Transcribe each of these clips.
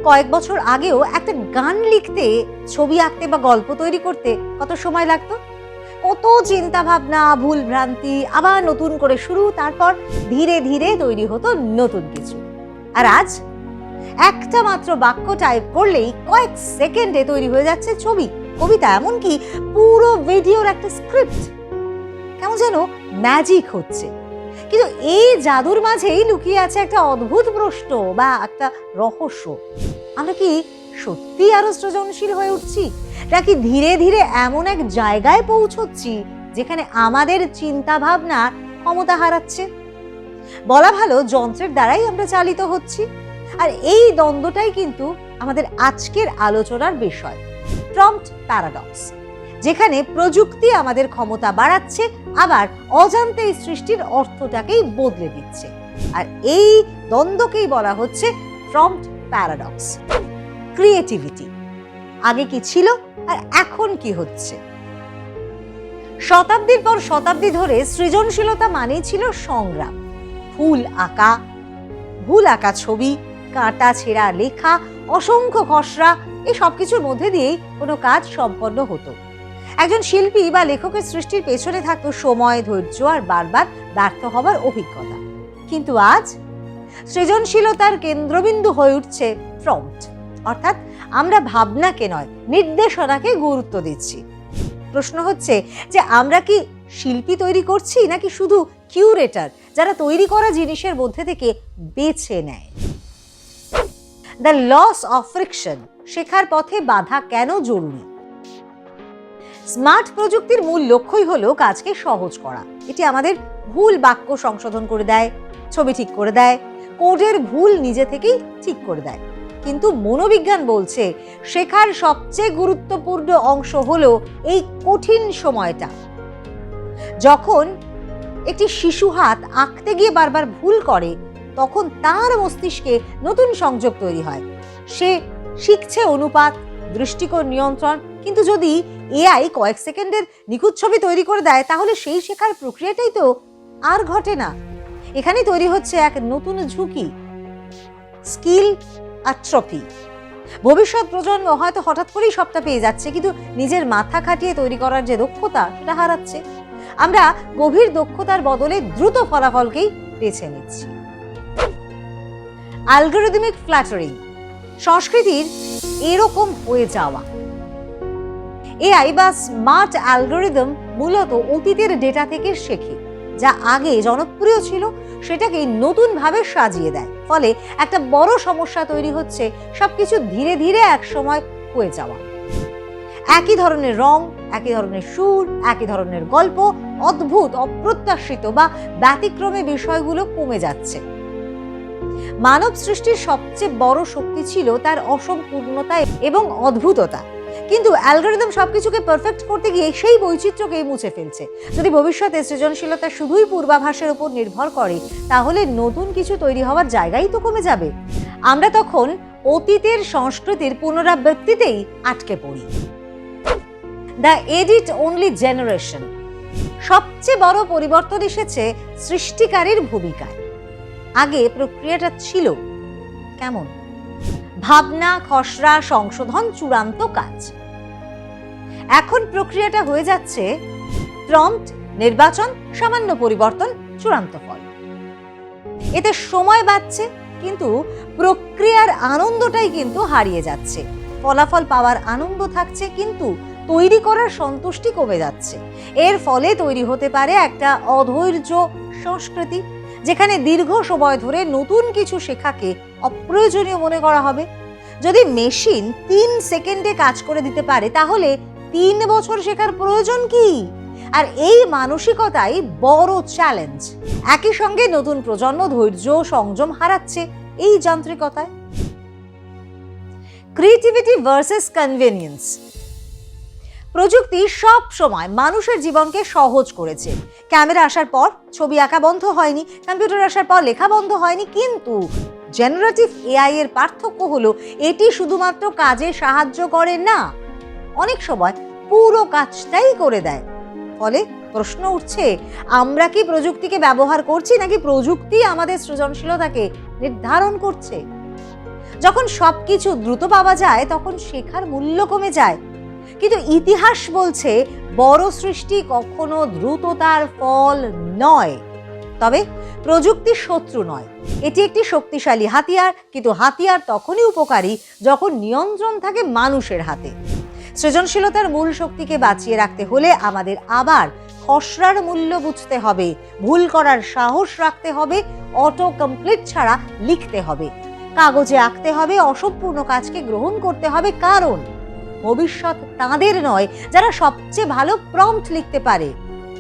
কয়েক বছর আগেও একটা গান লিখতে, ছবি আঁকতে বা গল্প তৈরি করতে কত সময় লাগতো? কত চিন্তা ভাবনা, ভুল ভ্রান্তি, আবার নতুন করে শুরু, তারপর ধীরে ধীরে তৈরি হতো নতুন কিছু। আর আজ একটা মাত্র বাক্য টাইপ করলেই কয়েক সেকেন্ডে তৈরি হয়ে যাচ্ছে ছবি, কবিতা, এমনকি পুরো ভিডিওর একটা স্ক্রিপ্ট। কেমন যেন ম্যাজিক হচ্ছে। কিন্তু এই জাদুর মাঝেই লুকিয়ে আছে একটা অদ্ভুত প্রশ্ন বা একটা রহস্য। আমরা কি সত্যি আরো সৃজনশীল হয়ে উঠছি, নাকি ধীরে ধীরে এমন এক জায়গায় পৌঁছচ্ছি যেখানে আমাদের চিন্তা ভাবনা ক্ষমতা হারাচ্ছে? বলা ভালো, যন্ত্রের দ্বারাই আমরা চালিত হচ্ছি। আর এই দ্বন্দ্বটাই কিন্তু আমাদের আজকের আলোচনার বিষয়, প্রম্পট প্যারাডক্স, যেখানে প্রযুক্তি আমাদের ক্ষমতা বাড়াচ্ছে, আবার অজান্তেই সৃষ্টির অর্থটাকেই বদলে দিচ্ছে। আর এই দ্বন্দ্বকেই বলা হচ্ছে প্রম্পট প্যারাডক্স। ক্রিয়েটিভিটি আগে কি ছিল আর এখন কি হচ্ছে? শতাব্দীর পর শতাব্দী ধরে সৃজনশীলতা মানেই ছিল সংগ্রাম। ভুল আঁকা ছবি, কাটা ছেঁড়া লেখা, অসংখ্য খসড়া, এই সবকিছুর মধ্যে দিয়েই কোনো কাজ সম্পন্ন হতো। একজন শিল্পী বা লেখকের সৃষ্টির পেছনে থাকতো সময়, ধৈর্য আর বারবার ব্যর্থ হবার অভিজ্ঞতা। কিন্তু আজ সৃজনশীলতার কেন্দ্রবিন্দু হয়ে উঠছে প্রম্পট, অর্থাৎ আমরা ভাবনাকে নয়, নির্দেশনাকে গুরুত্ব দিচ্ছি। প্রশ্ন হচ্ছে যে আমরা কি শিল্পী তৈরি করছি, নাকি শুধু কিউরেটর যারা তৈরি করা জিনিসের মধ্যে থেকে বেছে নেয়? দ্য লস অফ ফ্রিকশন, শেখার পথে বাধা কেন জরুরি? স্মার্ট প্রযুক্তির মূল লক্ষ্যই হলো কাজকে সহজ করা। এটি আমাদের ভুল বাক্য সংশোধন করে দেয়, ছবি ঠিক করে দেয়, কোডের ভুল নিজে থেকেই ঠিক করে দেয়। কিন্তু মনোবিজ্ঞান বলছে শেখার সবচেয়ে গুরুত্বপূর্ণ অংশ হলো এই কঠিন সময়টা। যখন একটি শিশু হাত আঁকতে গিয়ে বারবার ভুল করে, তখন তার মস্তিষ্কে নতুন সংযোগ তৈরি হয়। সে শিখছে অনুপাত, দৃষ্টিকোণ নিয়ন্ত্রণ। কিন্তু যদি এআই কয়েক সেকেন্ডের নিখুঁত ছবি তৈরি করে দেয়, তাহলে সেই শেখার প্রক্রিয়াটাই তো আর ঘটে না। এখানে তৈরি হচ্ছে এক নতুন ঝুঁকি, স্কিল অ্যাট্রফি। ভবিষ্যৎ প্রজন্ম হয়তো হঠাৎ করেই সবটা পেয়ে যাচ্ছে, কিন্তু নিজের মাথা খাটিয়ে তৈরি করার যে দক্ষতা, সেটা হারাচ্ছে। আমরা গভীর দক্ষতার বদলে দ্রুত ফলাফলকেই বেছে নিচ্ছি। অ্যালগরিদমিক ফ্ল্যাটারিং, সংস্কৃতির এরকম হয়ে যাওয়া। এআই বা স্মার্ট অ্যালগরিদম মূলত অতীতের ডেটা থেকে শেখে। যা আগে জনপ্রিয় ছিল সেটাকে নতুনভাবে সাজিয়ে দেয়। ফলে একটা বড় সমস্যা তৈরি হচ্ছে, সবকিছু ধীরে ধীরে এক সময় হয়ে যাওয়া। একই ধরনের রং, একই ধরনের সুর, একই ধরনের গল্প, অদ্ভুত, অপ্রত্যাশিত বা ব্যতিক্রমী বিষয়গুলো কমে যাচ্ছে। মানব সৃষ্টির সবচেয়ে বড় শক্তি ছিল তার অসম্পূর্ণতা এবং অদ্ভুততা। কিন্তু অ্যালগরিদম সবকিছুকে পারফেক্ট করতে গিয়ে সেই বৈচিত্র্যকেই মুছে ফেলছে। যদি ভবিষ্যতে সৃজনশীলতা শুধুই পূর্বাভাসের উপর নির্ভর করে, তাহলে নতুন কিছু তৈরি হওয়ার জায়গাই তো কমে যাবে। আমরা তখন অতীতের সংস্কৃতির পুনরাবৃত্তিতেই আটকে পড়ি। দ্য এডিট অনলি জেনারেশন, সবচেয়ে বড় পরিবর্তন এসেছে সৃষ্টিকারীর ভূমিকায়। আগে প্রক্রিয়াটা ছিল কেমন? ভাবনা, খসড়া, সংশোধন, চূড়ান্ত কাজ। এখন প্রক্রিয়াটা হয়ে যাচ্ছে প্রম্পট, নির্বাচন, সামান্য পরিবর্তন, চূড়ান্ত ফল। এতে সময় বাঁচছে, কিন্তু প্রক্রিয়ার আনন্দটাই কিন্তু হারিয়ে যাচ্ছে। ফলাফল পাওয়ার আনন্দ থাকছে, কিন্তু তৈরি করার সন্তুষ্টি কমে যাচ্ছে। এর ফলে তৈরি হতে পারে একটা অধৈর্য সংস্কৃতি, যেখানে দীর্ঘ সময় ধরে নতুন কিছু শেখাকে অপ্রয়োজনীয় মনে করা হবে। যদি মেশিন 3 সেকেন্ডে কাজ করে দিতে পারে, তাহলে 3 বছর শেখার প্রয়োজন কি? আর এই মানসিকতাই বড় চ্যালেঞ্জ। একই সঙ্গে নতুন প্রজন্ম ধৈর্য, সংযম হারাচ্ছে এই যান্ত্রিকতায়। Creativity versus convenience. প্রযুক্তি সব সময় মানুষের জীবনকে সহজ করেছে। ক্যামেরা আসার পর ছবি আঁকা বন্ধ হয়নি, কম্পিউটার আসার পর লেখা বন্ধ হয়নি। কিন্তু জেনারেটিভ এআই এর পার্থক্য হলো, এটি শুধুমাত্র কাজে সাহায্য করে না, অনেক সময় পুরো কাজটাই করে দেয়। ফলে প্রশ্ন উঠছে, আমরা কি প্রযুক্তিকে ব্যবহার করছি, নাকি প্রযুক্তি আমাদের সৃজনশীলতাকে নির্ধারণ করছে? যখন সবকিছু দ্রুত পাওয়া যায় তখন শেখার মূল্য কমে যায়। কিন্তু ইতিহাস বলছে বড় সৃষ্টি কখনো দ্রুততার ফল নয়। তবে প্রযুক্তি শত্রু নয়, এটি একটি শক্তিশালী হাতিয়ার, কিন্তু হাতিয়ার তখনই উপকারী যখন নিয়ন্ত্রণ থাকে মানুষের হাতে। সৃজনশীলতার মূল শক্তিকে বাঁচিয়ে রাখতে হলে আমাদের আবার খসড়ার মূল্য বুঝতে হবে, ভুল করার সাহস রাখতে হবে, অটো কমপ্লিট ছাড়া লিখতে হবে, কাগজে আঁকতে হবে, অসম্পূর্ণ কাজকে গ্রহণ করতে হবে। কারণ ভবিষ্যৎ তাদের নয় যারা সবচেয়ে ভালো প্রম্পট লিখতে পারে,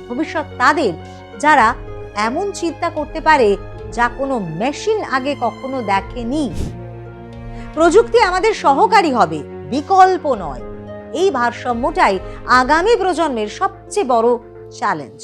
ভবিষ্যৎ তাদের যারা এমন চিন্তা করতে পারে যা কোনো মেশিন আগে কখনো দেখেনি। প্রযুক্তি আমাদের সহকারী হবে, বিকল্প নয়। এই ভারসাম্যটাই আগামী প্রজন্মের সবচেয়ে বড় চ্যালেঞ্জ।